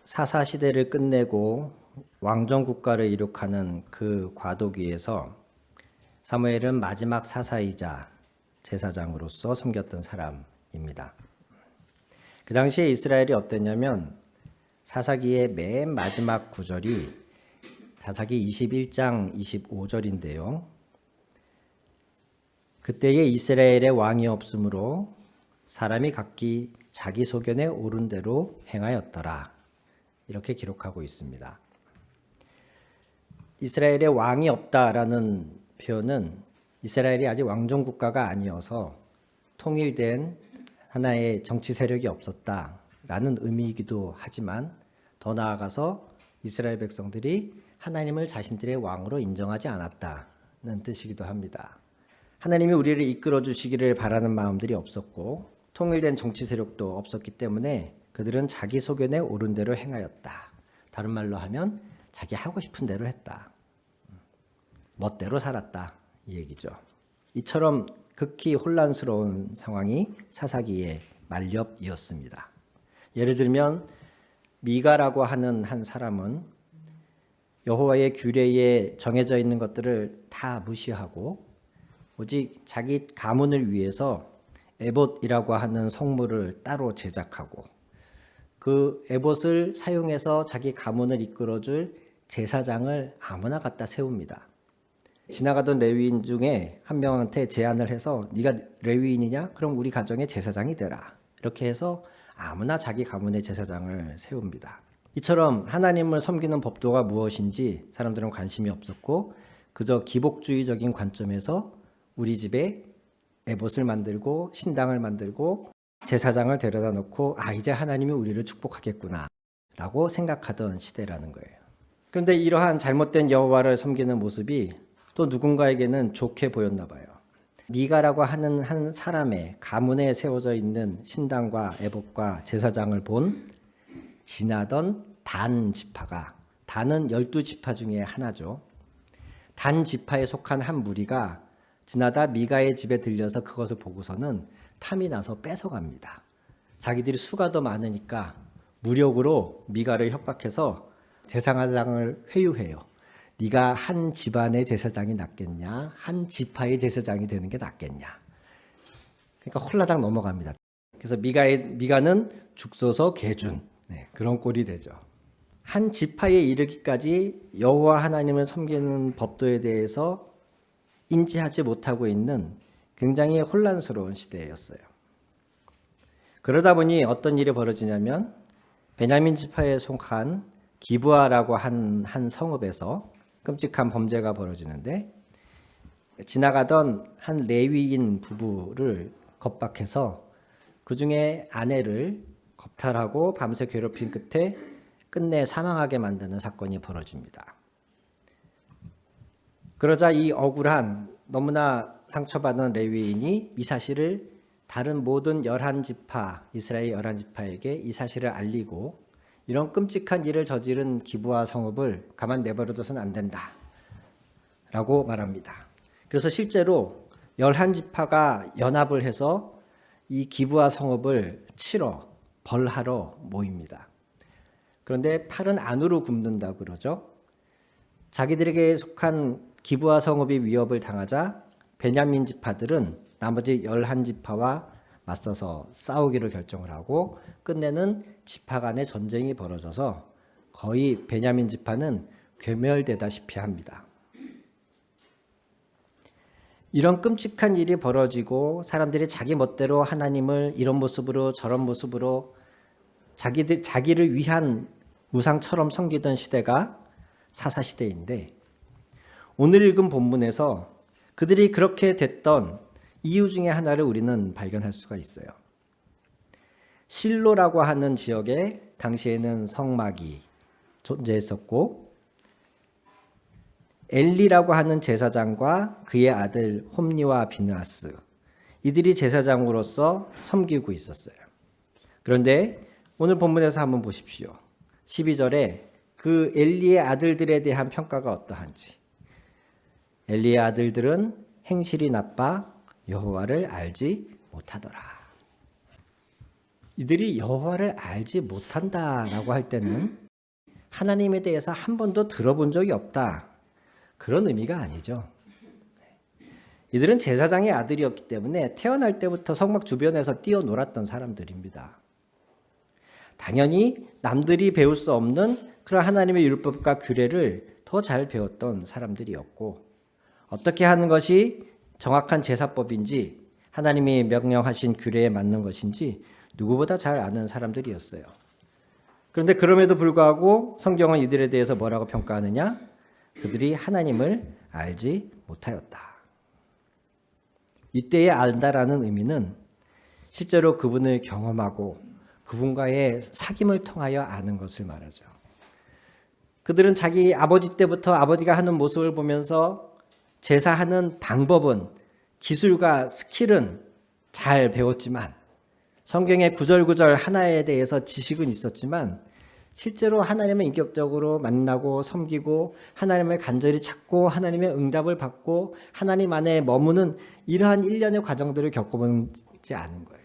사사 시대를 끝내고 왕정 국가를 이룩하는 그 과도기에서 사무엘은 마지막 사사이자 제사장으로서 섬겼던 사람입니다. 그 당시에 이스라엘이 어땠냐면 사사기의 맨 마지막 구절이 사사기 21장 25절인데요. 그때에 이스라엘의 왕이 없으므로 사람이 각기 자기 소견에 옳은 대로 행하였더라. 이렇게 기록하고 있습니다. 이스라엘의 왕이 없다라는 표현은 이스라엘이 아직 왕정 국가가 아니어서 통일된 하나의 정치 세력이 없었다라는 의미이기도 하지만 더 나아가서 이스라엘 백성들이 하나님을 자신들의 왕으로 인정하지 않았다는 뜻이기도 합니다. 하나님이 우리를 이끌어 주시기를 바라는 마음들이 없었고 통일된 정치 세력도 없었기 때문에 그들은 자기 소견에 옳은 대로 행하였다. 다른 말로 하면 자기 하고 싶은 대로 했다. 멋대로 살았다. 이 얘기죠. 이처럼 극히 혼란스러운 상황이 사사기의 만렵이었습니다. 예를 들면 미가라고 하는 한 사람은 여호와의 규례에 정해져 있는 것들을 다 무시하고 오직 자기 가문을 위해서 에봇이라고 하는 성물을 따로 제작하고 그 에봇을 사용해서 자기 가문을 이끌어줄 제사장을 아무나 갖다 세웁니다. 지나가던 레위인 중에 한 명한테 제안을 해서 네가 레위인이냐? 그럼 우리 가정의 제사장이 되라. 이렇게 해서 아무나 자기 가문의 제사장을 세웁니다. 이처럼 하나님을 섬기는 법도가 무엇인지 사람들은 관심이 없었고 그저 기복주의적인 관점에서 우리 집에 에봇을 만들고 신당을 만들고 제사장을 데려다 놓고 이제 하나님이 우리를 축복하겠구나 라고 생각하던 시대라는 거예요. 그런데 이러한 잘못된 여호와를 섬기는 모습이 또 누군가에게는 좋게 보였나 봐요. 미가라고 하는 한 사람의 가문에 세워져 있는 신당과 에봇과 제사장을 본 지나던 단 지파가, 단은 12지파 중에 하나죠. 단 지파에 속한 한 무리가 지나다 미가의 집에 들려서 그것을 보고서는 탐이 나서 뺏어갑니다. 자기들이 수가 더 많으니까 무력으로 미가를 협박해서 제사장을 회유해요. 네가 한 집안의 제사장이 낫겠냐? 한 지파의 제사장이 되는 게 낫겠냐? 그러니까 홀라당 넘어갑니다. 그래서 미가는 죽소서 개준 그런 꼴이 되죠. 한 지파에 이르기까지 여호와 하나님을 섬기는 법도에 대해서 인지하지 못하고 있는 굉장히 혼란스러운 시대였어요. 그러다 보니 어떤 일이 벌어지냐면 베냐민 지파에 속한 기브아라고 한 성읍에서 끔찍한 범죄가 벌어지는데 지나가던 한 레위인 부부를 겁박해서 그 중에 아내를 겁탈하고 밤새 괴롭힌 끝에 끝내 사망하게 만드는 사건이 벌어집니다. 그러자 이 억울한 너무나 상처받은 레위인이 이 사실을 다른 모든 11지파, 이스라엘 11지파에게 이 사실을 알리고 이런 끔찍한 일을 저지른 기브아 성읍을 가만 내버려둬서는 안 된다 라고 말합니다. 그래서 실제로 11지파가 연합을 해서 이 기브아 성읍을 치러 벌하러 모입니다. 그런데 팔은 안으로 굽는다고 그러죠. 자기들에게 속한 기브아 성읍이 위협을 당하자 베냐민 지파들은 나머지 11지파와 맞서서 싸우기로 결정을 하고 끝내는 지파 간의 전쟁이 벌어져서 거의 베냐민 지파는 괴멸되다시피 합니다. 이런 끔찍한 일이 벌어지고 사람들이 자기 멋대로 하나님을 이런 모습으로 저런 모습으로 자기를 위한 우상처럼 섬기던 시대가 사사시대인데 오늘 읽은 본문에서 그들이 그렇게 됐던 이유 중에 하나를 우리는 발견할 수가 있어요. 실로라고 하는 지역에 당시에는 성막이 존재했었고 엘리라고 하는 제사장과 그의 아들 홈니와 비느하스 이들이 제사장으로서 섬기고 있었어요. 그런데 오늘 본문에서 한번 보십시오. 12절에 그 엘리의 아들들에 대한 평가가 어떠한지. 엘리의 아들들은 행실이 나빠 여호와를 알지 못하더라. 이들이 여호와를 알지 못한다라고 할 때는 하나님에 대해서 한 번도 들어본 적이 없다, 그런 의미가 아니죠. 이들은 제사장의 아들이었기 때문에 태어날 때부터 성막 주변에서 뛰어놀았던 사람들입니다. 당연히 남들이 배울 수 없는 그런 하나님의 율법과 규례를 더 잘 배웠던 사람들이었고, 어떻게 하는 것이 정확한 제사법인지 하나님이 명령하신 규례에 맞는 것인지 누구보다 잘 아는 사람들이었어요. 그런데 그럼에도 불구하고 성경은 이들에 대해서 뭐라고 평가하느냐? 그들이 하나님을 알지 못하였다. 이때의 알다라는 의미는 실제로 그분을 경험하고 그분과의 사귐을 통하여 아는 것을 말하죠. 그들은 자기 아버지 때부터 아버지가 하는 모습을 보면서 제사하는 방법은, 기술과 스킬은 잘 배웠지만, 성경의 구절구절 하나에 대해서 지식은 있었지만 실제로 하나님을 인격적으로 만나고 섬기고 하나님을 간절히 찾고 하나님의 응답을 받고 하나님 안에 머무는 이러한 일련의 과정들을 겪어보지 않은 거예요.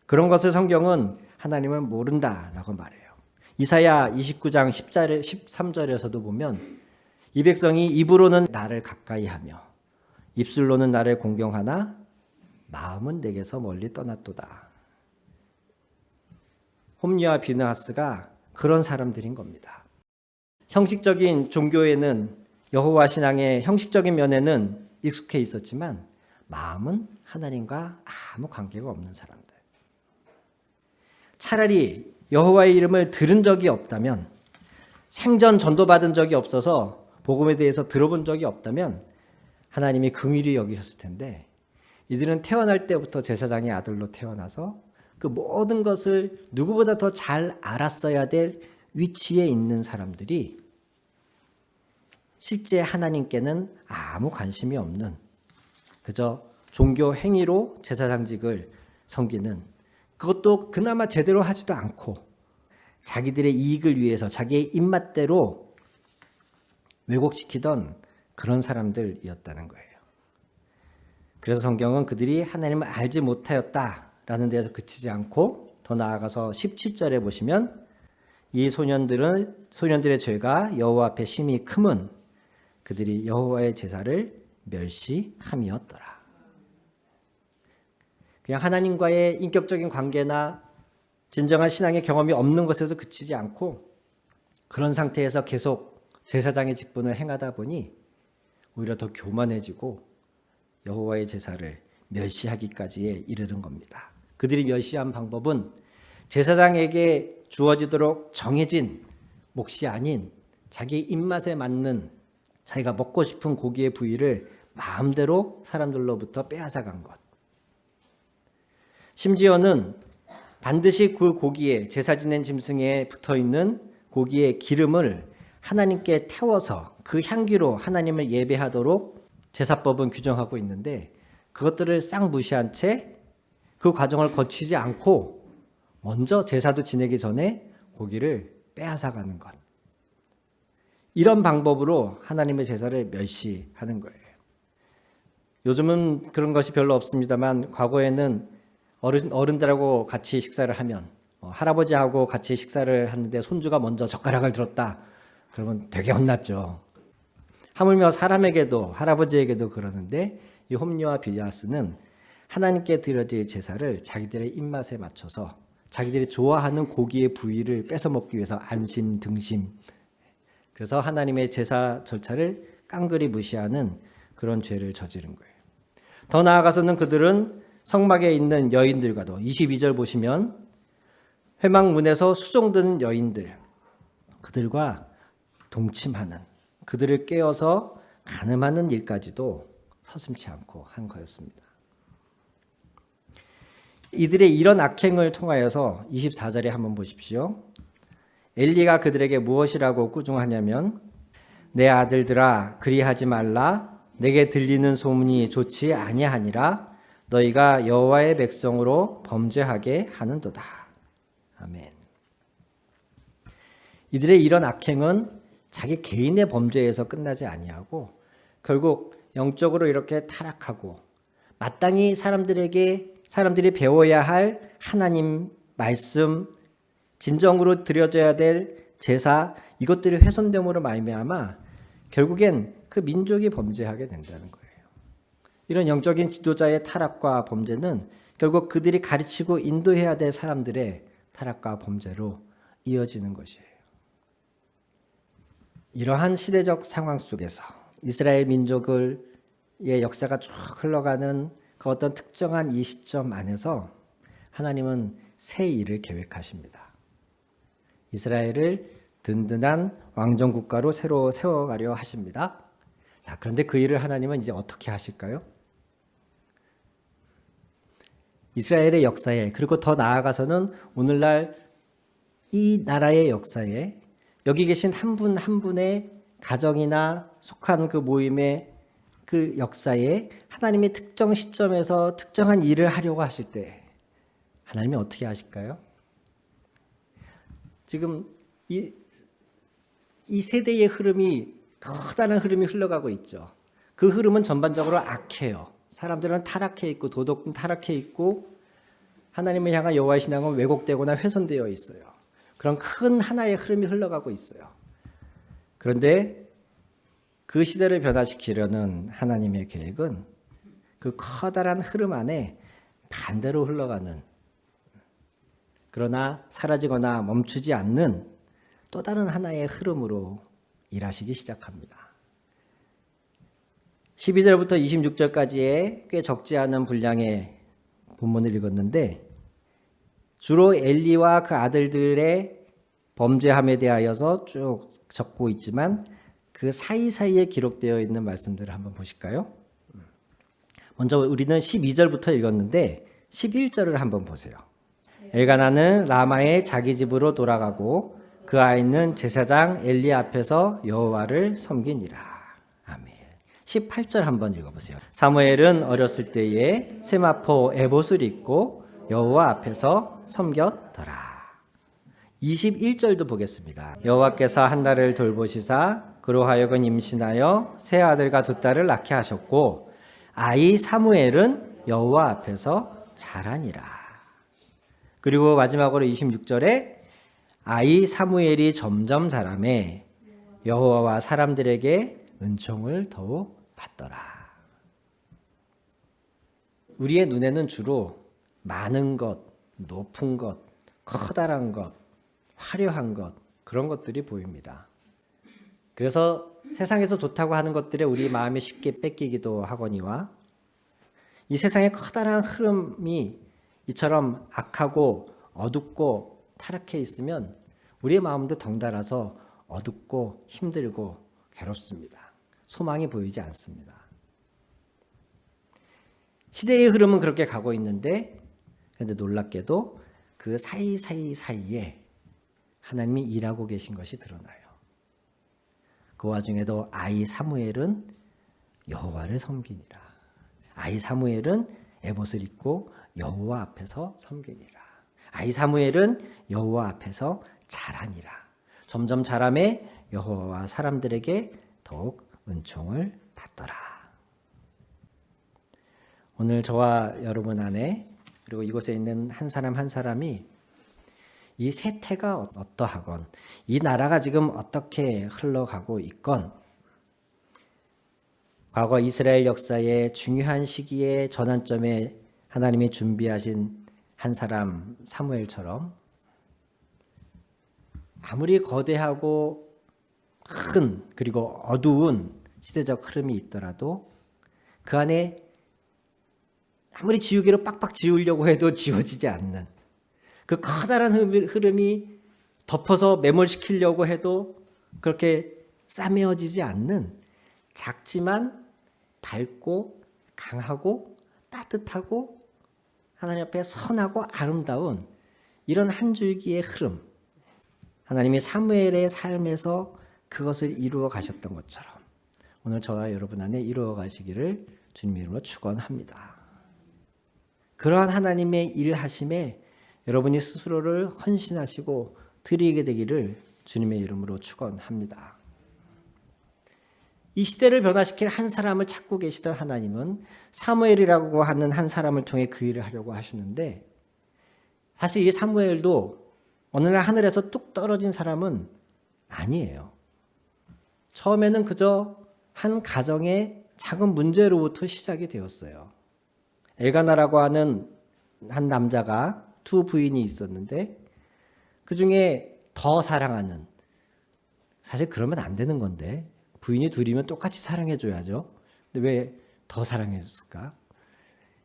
그런 것을 성경은 하나님을 모른다라고 말해요. 이사야 29장 13절에서도 보면 이 백성이 입으로는 나를 가까이하며 입술로는 나를 공경하나 마음은 내게서 멀리 떠났도다. 홈리와 비느하스가 그런 사람들인 겁니다. 형식적인 종교에는, 여호와 신앙의 형식적인 면에는 익숙해 있었지만 마음은 하나님과 아무 관계가 없는 사람들. 차라리 여호와의 이름을 들은 적이 없다면, 생전 전도받은 적이 없어서 복음에 대해서 들어본 적이 없다면 하나님이 긍휼히 여기셨을 텐데, 이들은 태어날 때부터 제사장의 아들로 태어나서 그 모든 것을 누구보다 더 잘 알았어야 될 위치에 있는 사람들이 실제 하나님께는 아무 관심이 없는, 그저 종교 행위로 제사장직을 섬기는, 그것도 그나마 제대로 하지도 않고 자기들의 이익을 위해서 자기의 입맛대로 왜곡시키던 그런 사람들이었다는 거예요. 그래서 성경은 그들이 하나님을 알지 못하였다라는 데에서 그치지 않고 더 나아가서 17절에 보시면 이 소년들의 죄가 여호와 앞에 심히 크면 그들이 여호와의 제사를 멸시함이었더라. 그냥 하나님과의 인격적인 관계나 진정한 신앙의 경험이 없는 것에서 그치지 않고 그런 상태에서 계속 제사장의 직분을 행하다 보니 오히려 더 교만해지고 여호와의 제사를 멸시하기까지에 이르는 겁니다. 그들이 멸시한 방법은 제사장에게 주어지도록 정해진 몫이 아닌 자기 입맛에 맞는 자기가 먹고 싶은 고기의 부위를 마음대로 사람들로부터 빼앗아간 것. 심지어는 반드시 그 고기에, 제사 지낸 짐승에 붙어있는 고기의 기름을 하나님께 태워서 그 향기로 하나님을 예배하도록 제사법은 규정하고 있는데, 그것들을 싹 무시한 채 그 과정을 거치지 않고 먼저 제사도 지내기 전에 고기를 빼앗아가는 것. 이런 방법으로 하나님의 제사를 멸시하는 거예요. 요즘은 그런 것이 별로 없습니다만 과거에는 어른들하고 같이 식사를 하면, 할아버지하고 같이 식사를 하는데 손주가 먼저 젓가락을 들었다 그러면 되게 혼났죠. 하물며 사람에게도, 할아버지에게도 그러는데, 이 홈리와 비느하스는 하나님께 드려질 제사를 자기들의 입맛에 맞춰서 자기들이 좋아하는 고기의 부위를 뺏어 먹기 위해서 안심, 등심, 그래서 하나님의 제사 절차를 깡그리 무시하는 그런 죄를 저지른 거예요. 더 나아가서는 그들은 성막에 있는 여인들과도, 22절 보시면 회막문에서 수종드는 여인들, 그들과 동침하는, 그들을 깨어서 간음하는 일까지도 서슴지 않고 한 거였습니다. 이들의 이런 악행을 통하여서 24절에 한번 보십시오. 엘리가 그들에게 무엇이라고 꾸중하냐면, 내 아들들아 그리하지 말라. 내게 들리는 소문이 좋지 아니하니라. 너희가 여호와의 백성으로 범죄하게 하는도다. 아멘. 이들의 이런 악행은 자기 개인의 범죄에서 끝나지 아니하고 결국 영적으로 이렇게 타락하고 마땅히 사람들에게 사람들이 배워야 할 하나님 말씀, 진정으로 드려져야 될 제사, 이것들이 훼손됨으로 말미암아 결국엔 그 민족이 범죄하게 된다는 거예요. 이런 영적인 지도자의 타락과 범죄는 결국 그들이 가르치고 인도해야 될 사람들의 타락과 범죄로 이어지는 것이에요. 이러한 시대적 상황 속에서 이스라엘 민족의 역사가 쭉 흘러가는 그 어떤 특정한 이 시점 안에서 하나님은 새 일을 계획하십니다. 이스라엘을 든든한 왕정국가로 새로 세워가려 하십니다. 자, 그런데 그 일을 하나님은 이제 어떻게 하실까요? 이스라엘의 역사에, 그리고 더 나아가서는 오늘날 이 나라의 역사에 여기 계신 한 분 한 분의 가정이나 속한 그 모임의 그 역사에 하나님이 특정 시점에서 특정한 일을 하려고 하실 때 하나님이 어떻게 하실까요? 지금 이 세대의 흐름이 커다란 흐름이 흘러가고 있죠. 그 흐름은 전반적으로 악해요. 사람들은 타락해 있고 도덕은 타락해 있고 하나님을 향한 여호와의 신앙은 왜곡되거나 훼손되어 있어요. 그런 큰 하나의 흐름이 흘러가고 있어요. 그런데 그 시대를 변화시키려는 하나님의 계획은 그 커다란 흐름 안에 반대로 흘러가는, 그러나 사라지거나 멈추지 않는 또 다른 하나의 흐름으로 일하시기 시작합니다. 12절부터 26절까지의 꽤 적지 않은 분량의 본문을 읽었는데 주로 엘리와 그 아들들의 범죄함에 대하여서 쭉 적고 있지만 그 사이사이에 기록되어 있는 말씀들을 한번 보실까요? 먼저 우리는 12절부터 읽었는데 11절을 한번 보세요. 엘가나는 라마의 자기 집으로 돌아가고 그 아이는 제사장 엘리 앞에서 여호와를 섬기니라. 아멘. 18절 한번 읽어보세요. 사무엘은 어렸을 때에 세마포 에봇을 입고 여호와 앞에서 섬겼더라. 21절도 보겠습니다. 여호와께서 한나를 돌보시사 그로 하여금 임신하여 세 아들과 두 딸을 낳게 하셨고 아이 사무엘은 여호와 앞에서 자라니라. 그리고 마지막으로 26절에 아이 사무엘이 점점 자라매 여호와와 사람들에게 은총을 더욱 받더라. 우리의 눈에는 주로 많은 것, 높은 것, 커다란 것, 화려한 것, 그런 것들이 보입니다. 그래서 세상에서 좋다고 하는 것들에 우리 마음이 쉽게 뺏기기도 하거니와 이 세상의 커다란 흐름이 이처럼 악하고 어둡고 타락해 있으면 우리의 마음도 덩달아서 어둡고 힘들고 괴롭습니다. 소망이 보이지 않습니다. 시대의 흐름은 그렇게 가고 있는데 그런데 놀랍게도 그 사이에 하나님이 일하고 계신 것이 드러나요. 그 와중에도 아이 사무엘은 여호와를 섬기니라. 아이 사무엘은 에봇을 입고 여호와 앞에서 섬기니라. 아이 사무엘은 여호와 앞에서 자라니라. 점점 자라매 여호와와 사람들에게 더욱 은총을 받더라. 오늘 저와 여러분 안에 그리고 이곳에 있는 한 사람 한 사람이 이 세태가 어떠하건 이 나라가 지금 어떻게 흘러가고 있건 과거 이스라엘 역사의 중요한 시기의 전환점에 하나님이 준비하신 한 사람 사무엘처럼 아무리 거대하고 큰 그리고 어두운 시대적 흐름이 있더라도 그 안에 아무리 지우개로 빡빡 지우려고 해도 지워지지 않는 그 커다란 흐름이 덮어서 매몰시키려고 해도 그렇게 싸매어지지 않는 작지만 밝고 강하고 따뜻하고 하나님 앞에 선하고 아름다운 이런 한 줄기의 흐름, 하나님이 사무엘의 삶에서 그것을 이루어 가셨던 것처럼 오늘 저와 여러분 안에 이루어 가시기를 주님 이름으로 축원합니다. 그러한 하나님의 일하심에 여러분이 스스로를 헌신하시고 드리게 되기를 주님의 이름으로 축원합니다. 이 시대를 변화시킬 한 사람을 찾고 계시던 하나님은 사무엘이라고 하는 한 사람을 통해 그 일을 하려고 하시는데, 사실 이 사무엘도 어느 날 하늘에서 뚝 떨어진 사람은 아니에요. 처음에는 그저 한 가정의 작은 문제로부터 시작이 되었어요. 엘가나라고 하는 한 남자가 두 부인이 있었는데, 그 중에 더 사랑하는, 사실 그러면 안 되는 건데 부인이 둘이면 똑같이 사랑해줘야죠. 근데 왜 더 사랑해줬을까?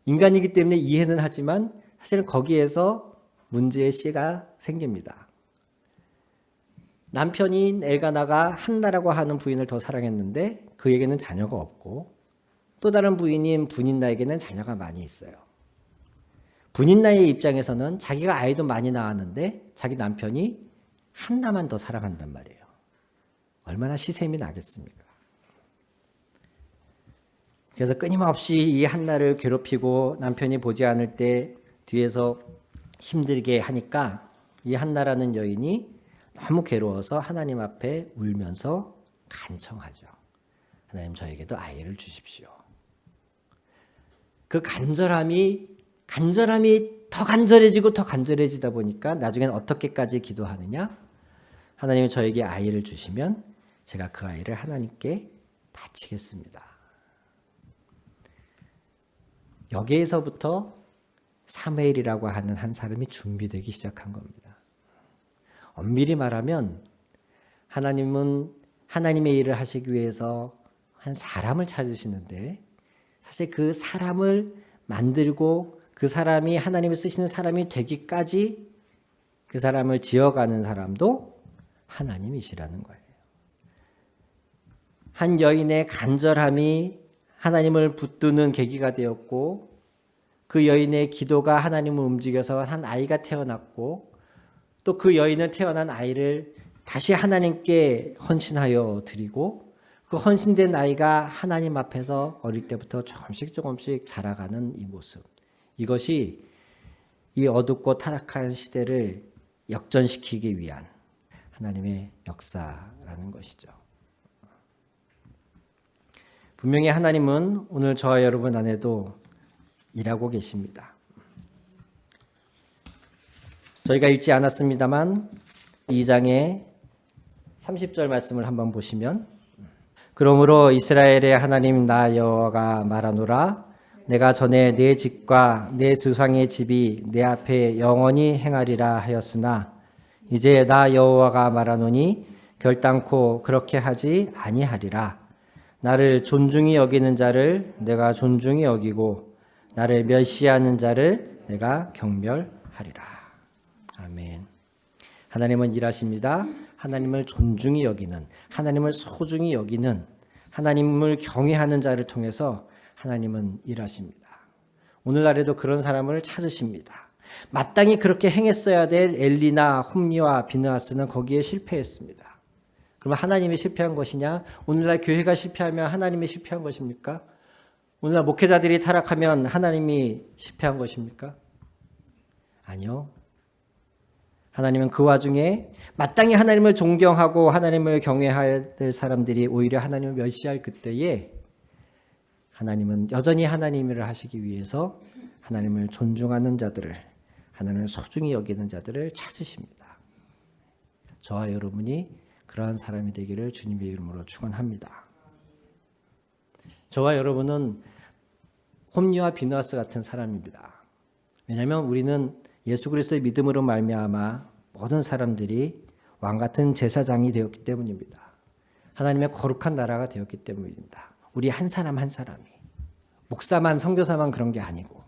인간이기 때문에 이해는 하지만 사실은 거기에서 문제의 씨가 생깁니다. 남편인 엘가나가 한나라고 하는 부인을 더 사랑했는데 그에게는 자녀가 없고, 또 다른 부인인 분인나에게는 자녀가 많이 있어요. 분인나의 입장에서는 자기가 아이도 많이 낳았는데 자기 남편이 한나만 더 사랑한단 말이에요. 얼마나 시샘이 나겠습니까? 그래서 끊임없이 이 한나를 괴롭히고 남편이 보지 않을 때 뒤에서 힘들게 하니까 이 한나라는 여인이 너무 괴로워서 하나님 앞에 울면서 간청하죠. 하나님, 저에게도 아이를 주십시오. 그 간절함이 더 간절해지고 더 간절해지다 보니까 나중엔 어떻게까지 기도하느냐? 하나님이 저에게 아이를 주시면 제가 그 아이를 하나님께 바치겠습니다. 여기에서부터 사무엘이라고 하는 한 사람이 준비되기 시작한 겁니다. 엄밀히 말하면 하나님은 하나님의 일을 하시기 위해서 한 사람을 찾으시는데, 사실 그 사람을 만들고 그 사람이 하나님을 쓰시는 사람이 되기까지 그 사람을 지어가는 사람도 하나님이시라는 거예요. 한 여인의 간절함이 하나님을 붙드는 계기가 되었고, 그 여인의 기도가 하나님을 움직여서 한 아이가 태어났고, 또 그 여인은 태어난 아이를 다시 하나님께 헌신하여 드리고, 그 헌신된 아이가 하나님 앞에서 어릴 때부터 조금씩 자라가는 이 모습, 이것이 이 어둡고 타락한 시대를 역전시키기 위한 하나님의 역사라는 것이죠. 분명히 하나님은 오늘 저와 여러분 안에도 일하고 계십니다. 저희가 읽지 않았습니다만 2장의 30절 말씀을 한번 보시면, 그러므로 이스라엘의 하나님 나 여호와가 말하노라, 내가 전에 내 집과 내 조상의 집이 내 앞에 영원히 행하리라 하였으나 이제 나 여호와가 말하노니 결단코 그렇게 하지 아니하리라. 나를 존중히 여기는 자를 내가 존중히 여기고 나를 멸시하는 자를 내가 경멸하리라. 아멘. 하나님은 일하십니다. 하나님을 존중히 여기는, 하나님을 소중히 여기는, 하나님을 경외하는 자를 통해서 하나님은 일하십니다. 오늘날에도 그런 사람을 찾으십니다. 마땅히 그렇게 행했어야 될 엘리나 홈리와 비느하스는 거기에 실패했습니다. 그러면 하나님이 실패한 것이냐? 오늘날 교회가 실패하면 하나님이 실패한 것입니까? 오늘날 목회자들이 타락하면 하나님이 실패한 것입니까? 아니요. 하나님은 그 와중에 마땅히 하나님을 존경하고 하나님을 경외해야 될 사람들이 오히려 하나님을 멸시할 그때에 하나님은 여전히 하나님을 하시기 위해서 하나님을 존중하는 자들을, 하나님을 소중히 여기는 자들을 찾으십니다. 저와 여러분이 그러한 사람이 되기를 주님의 이름으로 축원합니다. 저와 여러분은 홈리와 비느하스 같은 사람입니다. 왜냐하면 우리는 예수 그리스도의 믿음으로 말미암아 모든 사람들이 왕 같은 제사장이 되었기 때문입니다. 하나님의 거룩한 나라가 되었기 때문입니다. 우리 한 사람 한 사람이, 목사만 선교사만 그런 게 아니고,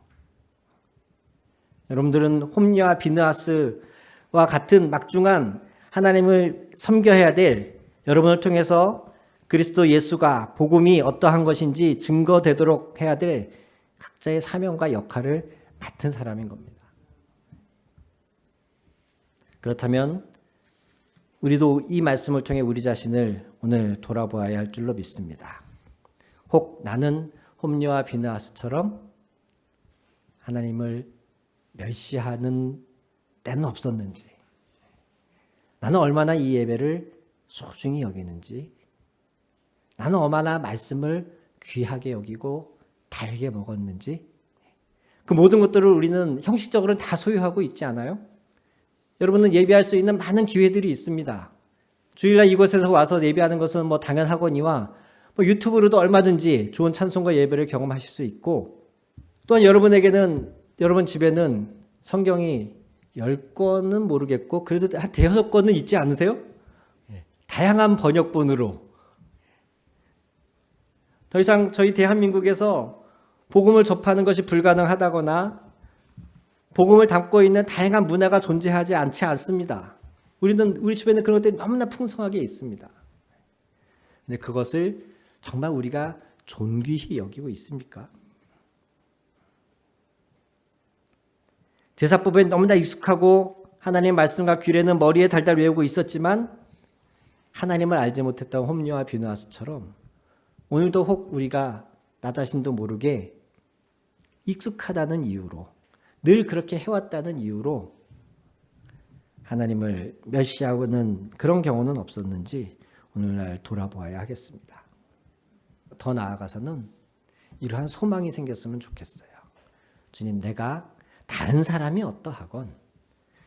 여러분들은 홈리와 비느하스와 같은 막중한 하나님을 섬겨야 될, 여러분을 통해서 그리스도 예수가, 복음이 어떠한 것인지 증거되도록 해야 될 각자의 사명과 역할을 맡은 사람인 겁니다. 그렇다면 우리도 이 말씀을 통해 우리 자신을 오늘 돌아보아야 할 줄로 믿습니다. 혹 나는 홈리와 비느하스처럼 하나님을 멸시하는 때는 없었는지, 나는 얼마나 이 예배를 소중히 여기는지, 나는 얼마나 말씀을 귀하게 여기고 달게 먹었는지, 그 모든 것들을 우리는 형식적으로는 다 소유하고 있지 않아요? 여러분은 예배할 수 있는 많은 기회들이 있습니다. 주일날 이곳에서 와서 예배하는 것은 뭐 당연하거니와 뭐 유튜브로도 얼마든지 좋은 찬송과 예배를 경험하실 수 있고, 또한 여러분에게는 여러분 집에는 성경이 10권은 모르겠고 그래도 한 5권은 있지 않으세요? 다양한 번역본으로. 더 이상 저희 대한민국에서 복음을 접하는 것이 불가능하다거나 복음을 담고 있는 다양한 문화가 존재하지 않지 않습니다. 우리 주변에 그런 것들이 너무나 풍성하게 있습니다. 근데 그것을 정말 우리가 존귀히 여기고 있습니까? 제사법에 너무나 익숙하고 하나님의 말씀과 규례는 머리에 달달 외우고 있었지만 하나님을 알지 못했던 홈리와 비누아스처럼 오늘도 혹 우리가 나 자신도 모르게 익숙하다는 이유로, 늘 그렇게 해왔다는 이유로 하나님을 멸시하고는 그런 경우는 없었는지 오늘날 돌아보아야 하겠습니다. 더 나아가서는 이러한 소망이 생겼으면 좋겠어요. 주님, 내가 다른 사람이 어떠하건,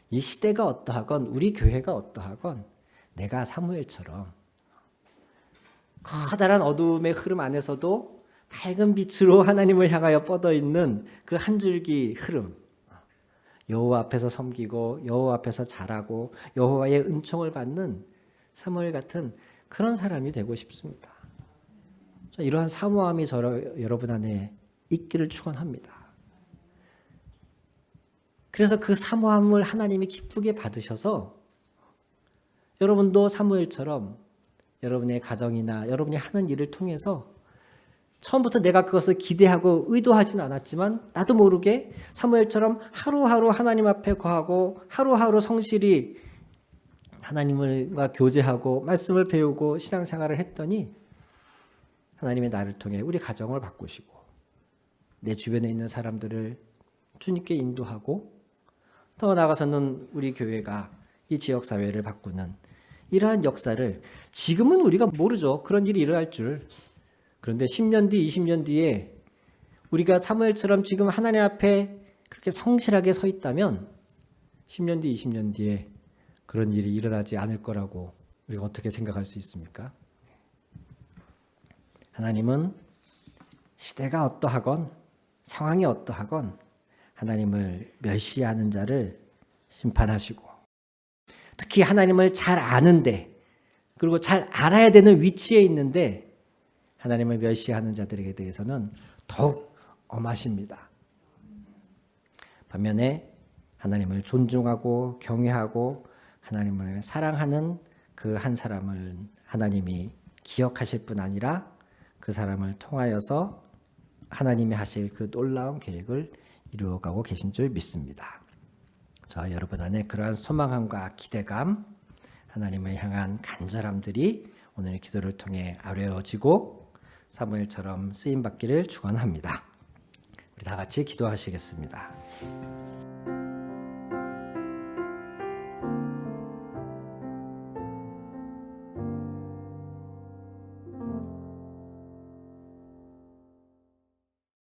이 시대가 어떠하건, 우리 교회가 어떠하건 내가 사무엘처럼 커다란 어두움의 흐름 안에서도 밝은 빛으로 하나님을 향하여 뻗어있는 그 한 줄기 흐름, 여호와 앞에서 섬기고 여호와 앞에서 잘하고 여호와의 은총을 받는 사무엘 같은 그런 사람이 되고 싶습니다. 이러한 사모함이 여러분 안에 있기를 축원합니다. 그래서 그 사모함을 하나님이 기쁘게 받으셔서 여러분도 사무엘처럼 여러분의 가정이나 여러분이 하는 일을 통해서 처음부터 내가 그것을 기대하고 의도하진 않았지만 나도 모르게 사무엘처럼 하루하루 하나님 앞에 거하고 하루하루 성실히 하나님과 교제하고 말씀을 배우고 신앙생활을 했더니 하나님의 나를 통해 우리 가정을 바꾸시고 내 주변에 있는 사람들을 주님께 인도하고 더 나아가서는 우리 교회가 이 지역사회를 바꾸는 이러한 역사를 지금은 우리가 모르죠. 그런 일이 일어날 줄. 그런데 10년 뒤, 20년 뒤에 우리가 사무엘처럼 지금 하나님 앞에 그렇게 성실하게 서 있다면 10년 뒤, 20년 뒤에 그런 일이 일어나지 않을 거라고 우리가 어떻게 생각할 수 있습니까? 하나님은 시대가 어떠하건 상황이 어떠하건 하나님을 멸시하는 자를 심판하시고 특히 하나님을 잘 아는데 그리고 잘 알아야 되는 위치에 있는데 하나님을 멸시하는 자들에게 대해서는 더욱 엄하십니다. 반면에 하나님을 존중하고 경외하고 하나님을 사랑하는 그 한 사람을 하나님이 기억하실 뿐 아니라 그 사람을 통하여서 하나님이 하실 그 놀라운 계획을 이루어가고 계신 줄 믿습니다. 저 여러분 안에 그러한 소망함과 기대감, 하나님을 향한 간절함들이 오늘의 기도를 통해 아뢰어지고 사무엘처럼 쓰임받기를 축원합니다. 우리 다 같이 기도하시겠습니다.